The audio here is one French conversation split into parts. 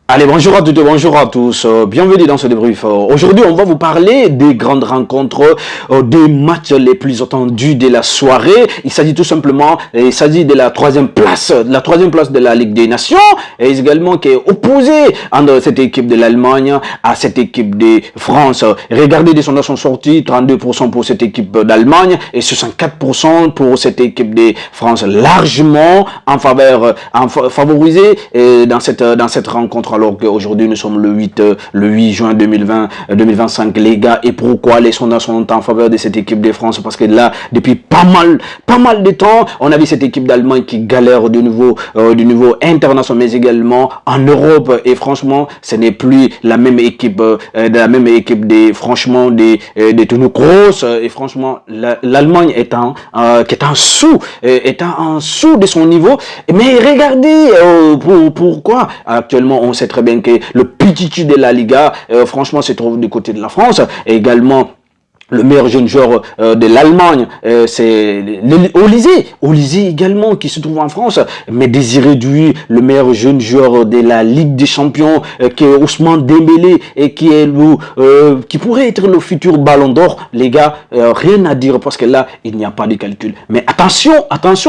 Allez, bonjour à toutes et bonjour à tous. Bienvenue dans ce débrief. Aujourd'hui, on va vous parler des grandes rencontres, des matchs les plus attendus de la soirée. Il s'agit tout simplement, il s'agit de la troisième place de la Ligue des Nations, et également qui est opposée entre cette équipe de l'Allemagne à cette équipe de France. Regardez, des sondages sont sortis, 32% pour cette équipe d'Allemagne et 64% pour cette équipe de France, largement favorisée dans cette rencontre. Alors qu'aujourd'hui nous sommes le 8 juin 2025, les gars. Et pourquoi les sondages sont en faveur de cette équipe de France? Parce que là, depuis pas mal de temps, on a vu cette équipe d'Allemagne qui galère du niveau international, mais également en Europe. Et franchement, ce n'est plus la même équipe, franchement des tournois grosses. Et franchement, l'Allemagne est en dessous de son niveau. Mais regardez, pourquoi actuellement on sait très bien que le PTT de la Liga, franchement, se trouve du côté de la France. Et également, le meilleur jeune joueur de l'Allemagne, c'est Olysée également, qui se trouve en France. Mais Désiré Doué, le meilleur jeune joueur de la Ligue des Champions, qui est Ousmane Dembélé, et qui pourrait être le futur Ballon d'Or. Les gars, rien à dire, parce que là, il n'y a pas de calcul. Mais attention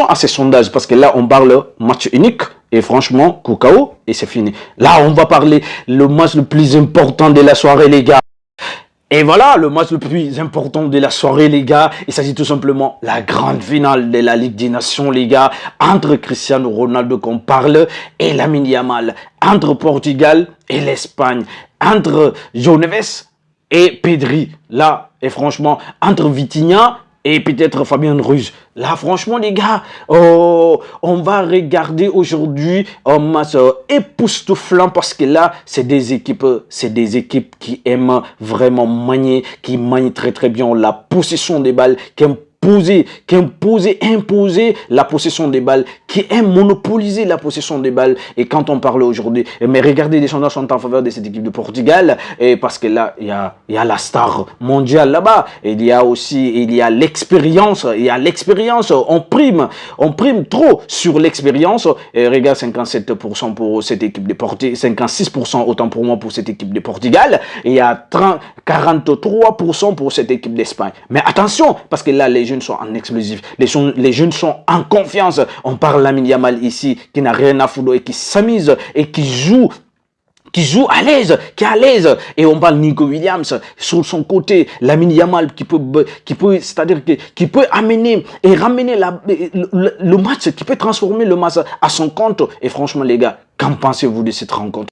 à ces sondages, parce que là, on parle match unique. Et franchement, Koukao, et c'est fini. Là, on va parler le match le plus important de la soirée, les gars. Et voilà, le match le plus important de la soirée, les gars. Il s'agit tout simplement de la grande finale de la Ligue des Nations, les gars. Entre Cristiano Ronaldo, qu'on parle, et Lamine Yamal. Entre Portugal et l'Espagne. Entre João Neves et Pedri. Là, et franchement, entre Vitinha et peut-être Fabien Ruiz. Là, franchement, les gars, on va regarder aujourd'hui un match époustouflant, parce que là, c'est des équipes qui aiment vraiment manier, qui manient très bien la possession des balles, qui imposer la possession des balles, qui aime monopoliser la possession des balles. Et quand on parle aujourd'hui, mais regardez, les sondages sont en faveur de cette équipe de Portugal, et parce que là, il y a la star mondiale là-bas, il y a l'expérience, on prime trop sur l'expérience. Et regarde, 57% pour cette équipe de Portugal, 56% autant pour moi pour cette équipe de Portugal, et il y a 43% pour cette équipe d'Espagne. Mais attention, parce que là, les jeunes sont en explosif, les jeunes sont en confiance. On parle Lamine Yamal ici, qui n'a rien à foutre et qui s'amuse et qui joue à l'aise, et on parle Nico Williams sur son côté, Lamine Yamal qui peut amener et ramener le match, qui peut transformer le match à son compte. Et franchement, les gars, qu'en pensez-vous de cette rencontre?